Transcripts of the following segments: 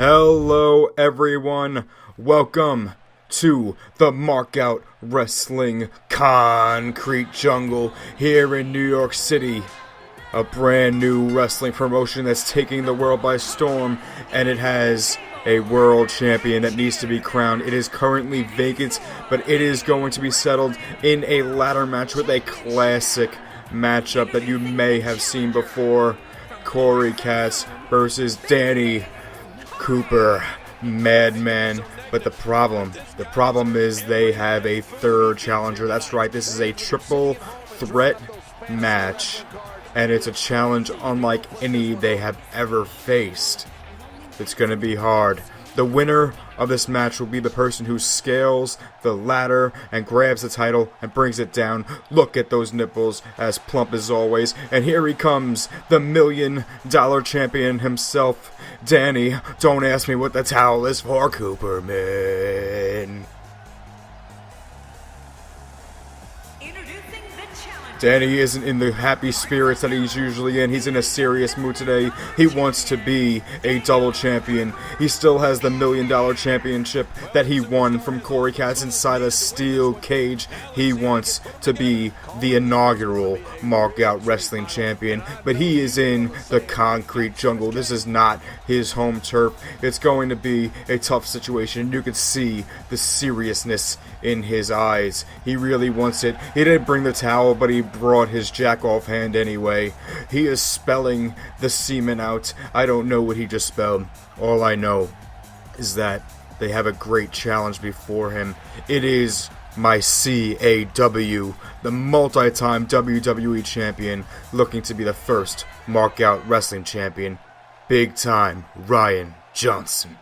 Hello everyone, welcome to the Markout Wrestling Concrete Jungle here in New York City. A brand new wrestling promotion that's taking the world by storm, and it has a world champion that needs to be crowned. It is currently vacant, but it is going to be settled in a ladder match with a classic matchup that you may have seen before. Corey Katz versus Danny Cooper, Madman. But the problem is they have a third challenger. That's right, this is a triple threat match, and it's a challenge unlike any they have ever faced. It's gonna be hard. The winner of this match will be the person who scales the ladder and grabs the title and brings it down. Look at those nipples, as plump as always. And here he comes, the $1 million champion himself, Danny. Don't ask me what the towel is for, Cooperman. Danny isn't in the happy spirits that he's usually in. He's in a serious mood today. He wants to be a double champion. He still has the $1 million championship that he won from Corey Katz inside a steel cage. He wants to be the inaugural Markout Wrestling champion, but he is in the concrete jungle. This is not his home turf. It's going to be a tough situation. You can see the seriousness in his eyes. He really wants it. He didn't bring the towel, but he brought his jack-off hand anyway. He is spelling the semen out. I don't know what he just spelled. All I know is that they have a great challenge before him. It is my CAW, the multi-time WWE champion, looking to be the first Markout Wrestling champion. Big time Ryan Johnson.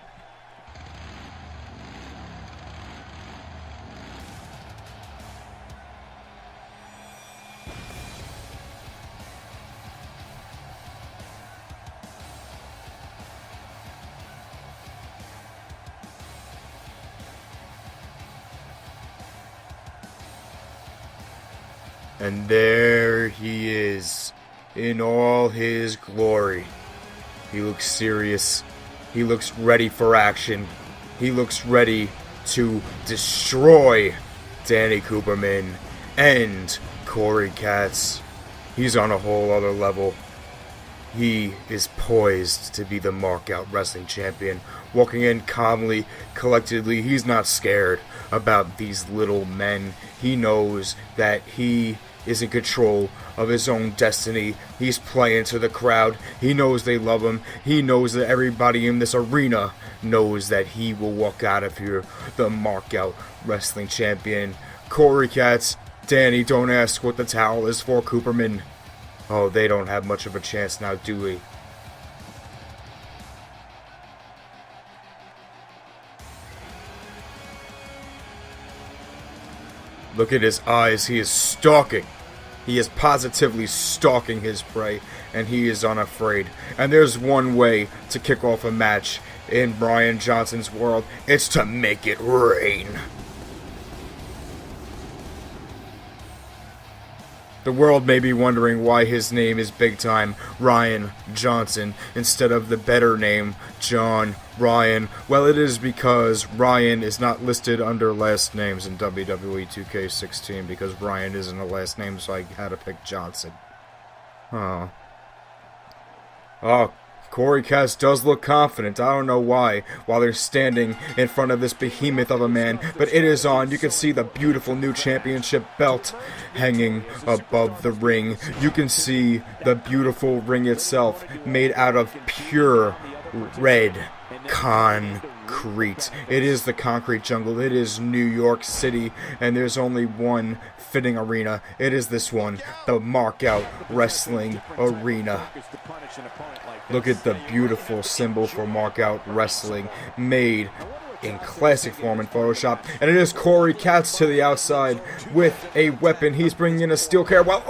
And there he is, in all his glory. He looks serious. He looks ready for action. He looks ready to destroy Danny Cooperman and Corey Katz. He's on a whole other level. He is poised to be the Markout Wrestling champion. Walking in calmly, collectedly. He's not scared about these little men. He knows that he is in control of his own destiny. He's playing to the crowd. He knows they love him. He knows that everybody in this arena knows that he will walk out of here the Markout Wrestling champion. Corey Katz, Danny, don't ask what the towel is for, Cooperman. Oh, they don't have much of a chance now, do we? Look at his eyes. He is stalking. He is positively stalking his prey, and he is unafraid. And there's one way to kick off a match in Ryan Johnson's world. It's to make it rain. The world may be wondering why his name is big time Ryan Johnson instead of the better name John Ryan. Well, it is because Ryan is not listed under last names in WWE 2K16 because Ryan isn't a last name, so I had to pick Johnson. Oh, Corey Katz does look confident. I don't know why, while they're standing in front of this behemoth of a man, but it is on. You can see the beautiful new championship belt hanging above the ring. You can see the beautiful ring itself made out of pure red concrete. It is the concrete jungle. It is New York City, and there's only one fitting arena. It is this one, the Markout Wrestling Arena. Look at the beautiful symbol for Markout Wrestling made in classic form in Photoshop. And it is Corey Katz to the outside with a weapon. He's bringing in a steel chair while,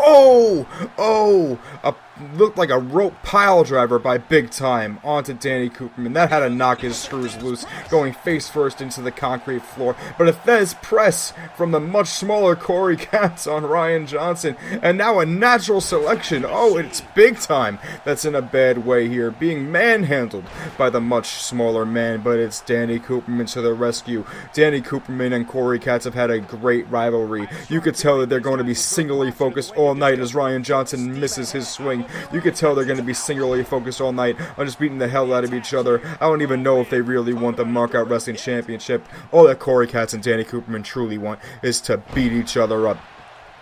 looked like a rope pile driver by Big Time onto Danny Cooperman. That had to knock his screws loose, going face first into the concrete floor. But a Fez press from the much smaller Corey Katz on Ryan Johnson. And now a natural selection. Oh, it's Big Time that's in a bad way here, being manhandled by the much smaller man. But it's Danny Cooperman to the rescue. Danny Cooperman and Corey Katz have had a great rivalry. You could tell that they're going to be singularly focused all night as Ryan Johnson misses his swing. You could tell they're going to be singularly focused all night on just beating the hell out of each other. I don't even know if they really want the Markout Wrestling Championship. All that Corey Katz and Danny Cooperman truly want is to beat each other up.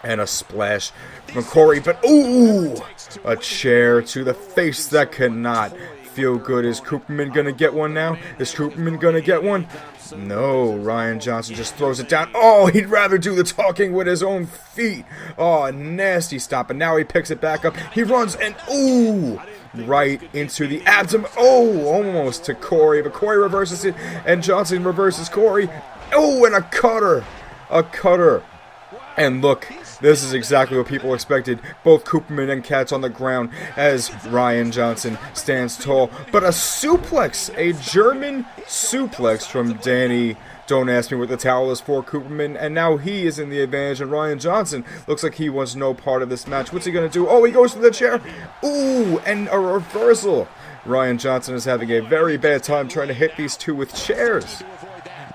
And a splash from Corey, but ooh! A chair to the face that cannot feel good. Is Cooperman going to get one now? Is Cooperman going to get one? No, Ryan Johnson just throws it down. Oh, he'd rather do the talking with his own feet. Oh, nasty stop. And now he picks it back up. He runs and ooh! Right into the abdomen. Oh, almost to Corey. But Corey reverses it. And Johnson reverses Corey. Oh, and a cutter. A cutter. And look, this is exactly what people expected. Both Cooperman and Katz on the ground as Ryan Johnson stands tall. But a suplex, a German suplex from Danny. Don't ask me what the towel is for, Cooperman. And now he is in the advantage. And Ryan Johnson looks like he wants no part of this match. What's he going to do? Oh, he goes for the chair. Ooh, and a reversal. Ryan Johnson is having a very bad time trying to hit these two with chairs.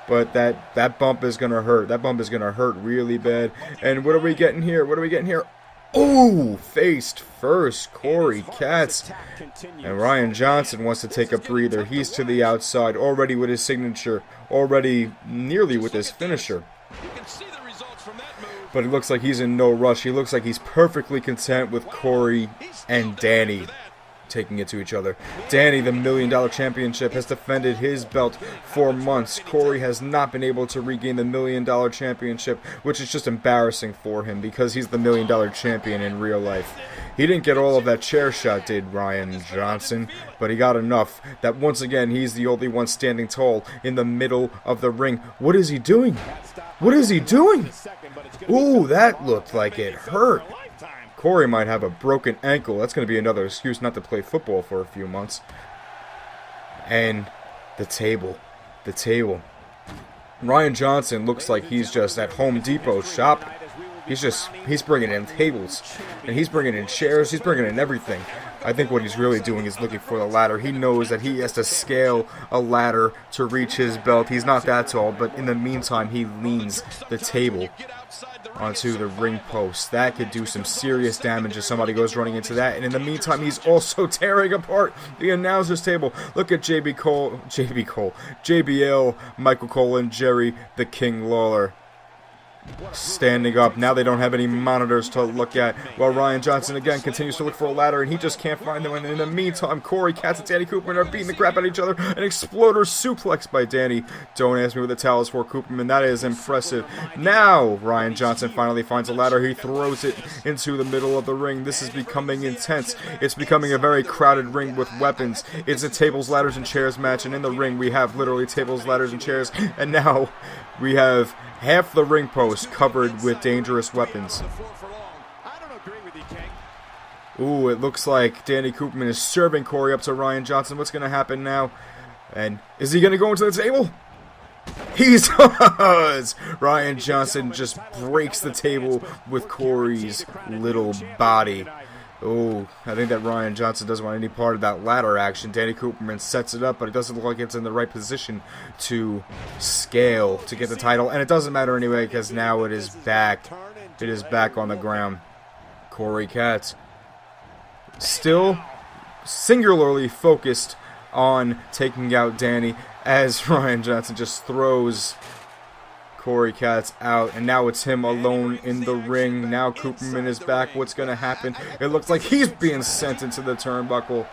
But that bump is going to hurt. That bump is going to hurt really bad. And what are we getting here? What are we getting here? Ooh, faced first, Corey Katz. And Ryan Johnson wants to take a breather. He's to the outside, already with his signature, already nearly with his finisher. But it looks like he's in no rush. He looks like he's perfectly content with Corey and Danny taking it to each other. Danny, the $1 Million Championship, has defended his belt for months. Corey has not been able to regain the $1 Million Championship, which is just embarrassing for him because he's the $1 Million Champion in real life. He didn't get all of that chair shot, did Ryan Johnson, but he got enough that once again he's the only one standing tall in the middle of the ring. What is he doing? What is he doing? Ooh, that looked like it hurt. Corey might have a broken ankle. That's going to be another excuse not to play football for a few months. And the table. The table. Ryan Johnson looks like he's just at Home Depot shopping. He's bringing in tables. And he's bringing in chairs. He's bringing in everything. I think what he's really doing is looking for the ladder. He knows that he has to scale a ladder to reach his belt. He's not that tall, but in the meantime, he leans the table onto the ring post. That could do some serious damage if somebody goes running into that. And in the meantime, he's also tearing apart the announcer's table. Look at JBL, Michael Cole, and Jerry the King Lawler standing up. Now they don't have any monitors to look at, while Ryan Johnson again continues to look for a ladder, and he just can't find them. And in the meantime, Corey Katz and Danny Cooperman are beating the crap out of each other. An exploder suplex by Danny. Don't ask me what the towel is for, Cooperman. That is impressive. Now Ryan Johnson finally finds a ladder. He throws it into the middle of the ring. This is becoming intense. It's becoming a very crowded ring with weapons. It's a tables, ladders, and chairs match, and in the ring we have literally tables, ladders, and chairs. And now we have half the ring post covered with dangerous weapons. Ooh, it looks like Danny Cooperman is serving Corey up to Ryan Johnson. What's going to happen now? And is he going to go into the table? He does! Ryan Johnson just breaks the table with Corey's little body. Oh, I think that Ryan Johnson doesn't want any part of that ladder action. Danny Cooperman sets it up, but it doesn't look like it's in the right position to scale to get the title. And it doesn't matter anyway, because now it is back. It is back on the ground. Corey Katz still singularly focused on taking out Danny as Ryan Johnson just throws Corey Katz out, and now it's him alone in the ring. Now Cooperman is back. What's going to happen? It looks like he's being sent into the turnbuckle,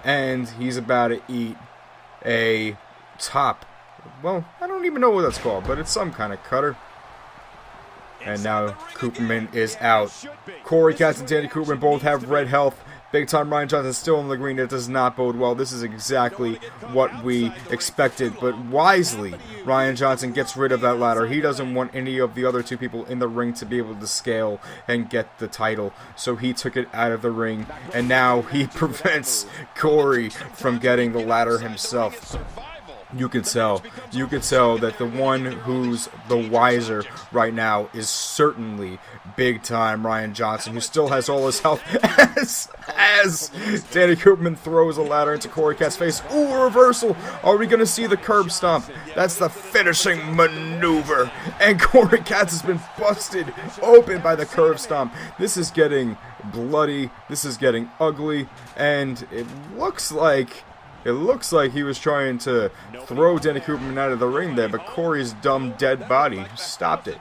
and he's about to eat a top. Well, I don't even know what that's called, but it's some kind of cutter. And now Cooperman is out. Corey Katz and Danny Cooperman both have red health. Big time Ryan Johnson still in the green. It does not bode well. This is exactly what we expected. But wisely, Ryan Johnson gets rid of that ladder. He doesn't want any of the other two people in the ring to be able to scale and get the title. So he took it out of the ring. And now he prevents Corey from getting the ladder himself. You can tell that the one who's the wiser right now is certainly big time Ryan Johnson, who still has all his health as Danny Koopman throws a ladder into Corey Kat's face. Ooh, a reversal. Are we going to see the curb stomp? That's the finishing maneuver. And Corey Katz has been busted open by the curb stomp. This is getting bloody. This is getting ugly. And it looks like he was trying to throw Danny Koopman out of the ring there, but Corey's dumb dead body stopped it.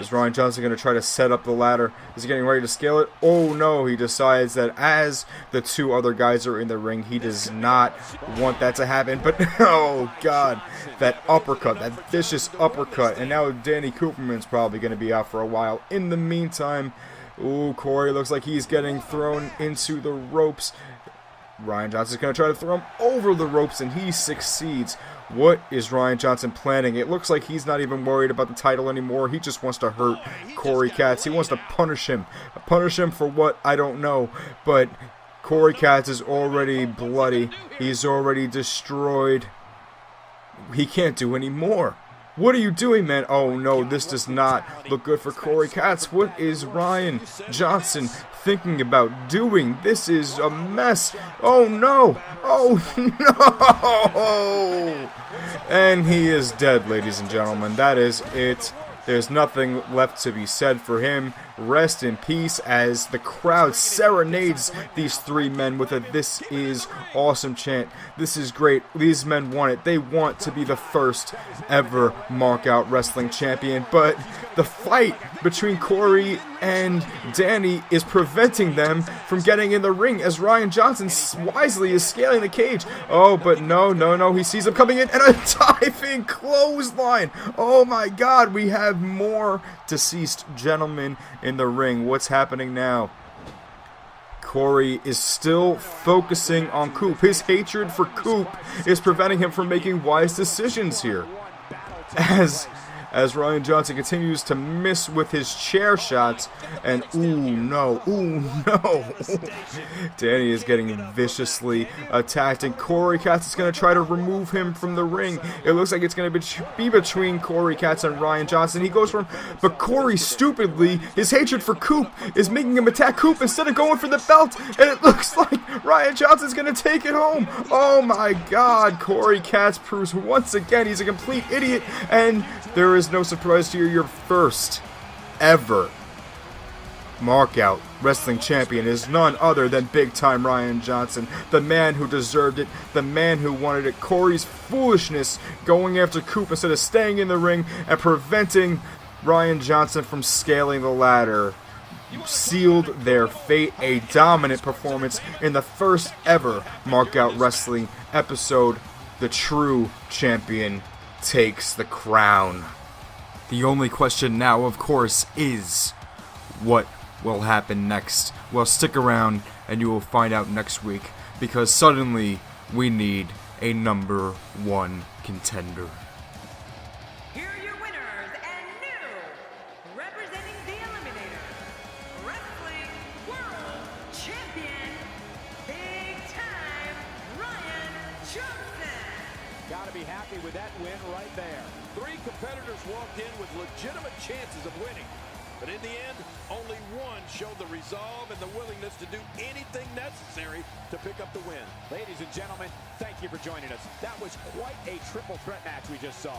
Is Ryan Johnson going to try to set up the ladder? Is he getting ready to scale it? Oh no, he decides that as the two other guys are in the ring, he does not want that to happen. But oh god, that uppercut, that vicious uppercut, and now Danny Koopman's probably going to be out for a while. In the meantime, ooh, Corey looks like he's getting thrown into the ropes. Ryan Johnson's going to try to throw him over the ropes, and he succeeds. What is Ryan Johnson planning? It looks like he's not even worried about the title anymore. He just wants to hurt Corey Katz. He wants to punish him. Punish him for what? I don't know. But Corey Katz is already bloody. He's already destroyed. He can't do any more. What are you doing, man? Oh no, this does not look good for Corey Katz. What is Ryan Johnson thinking about doing? This is a mess. Oh no! Oh no! And he is dead, ladies and gentlemen. That is it. There's nothing left to be said for him. Rest in peace as the crowd serenades these three men with a "This is awesome" chant. This is great. These men want it. They want to be the first ever Markout Wrestling champion. But the fight between Corey and Danny is preventing them from getting in the ring as Ryan Johnson wisely is scaling the cage. Oh, but no. He sees him coming in and a diving clothesline. Oh my god, we have more deceased gentlemen in the ring. What's happening now? Corey is still focusing on Coop. His hatred for Coop is preventing him from making wise decisions here. As Ryan Johnson continues to miss with his chair shots, and ooh no, Danny is getting viciously attacked, and Corey Katz is going to try to remove him from the ring. It looks like it's going to be between Corey Katz and Ryan Johnson. He goes for him, but Corey, stupidly, his hatred for Coop is making him attack Coop instead of going for the belt, and it looks like Ryan Johnson's going to take it home. Oh my god, Corey Katz proves once again he's a complete idiot, and there is no surprise here. Your first ever Markout Wrestling champion is none other than big time Ryan Johnson, the man who deserved it, the man who wanted it. Corey's foolishness going after Coop instead of staying in the ring and preventing Ryan Johnson from scaling the ladder sealed their fate. A dominant performance in the first ever Markout Wrestling episode. The true champion takes the crown. The only question now, of course, is what will happen next? Well, stick around and you will find out next week, because suddenly we need a number one contender. Here are your winners and new, representing the Eliminator, Wrestling World Champion, Big Time Ryan Johnson. Gotta be happy with that win right there. Three competitors walked in with legitimate chances of winning. But in the end, only one showed the resolve and the willingness to do anything necessary to pick up the win. Ladies and gentlemen, thank you for joining us. That was quite a triple threat match we just saw.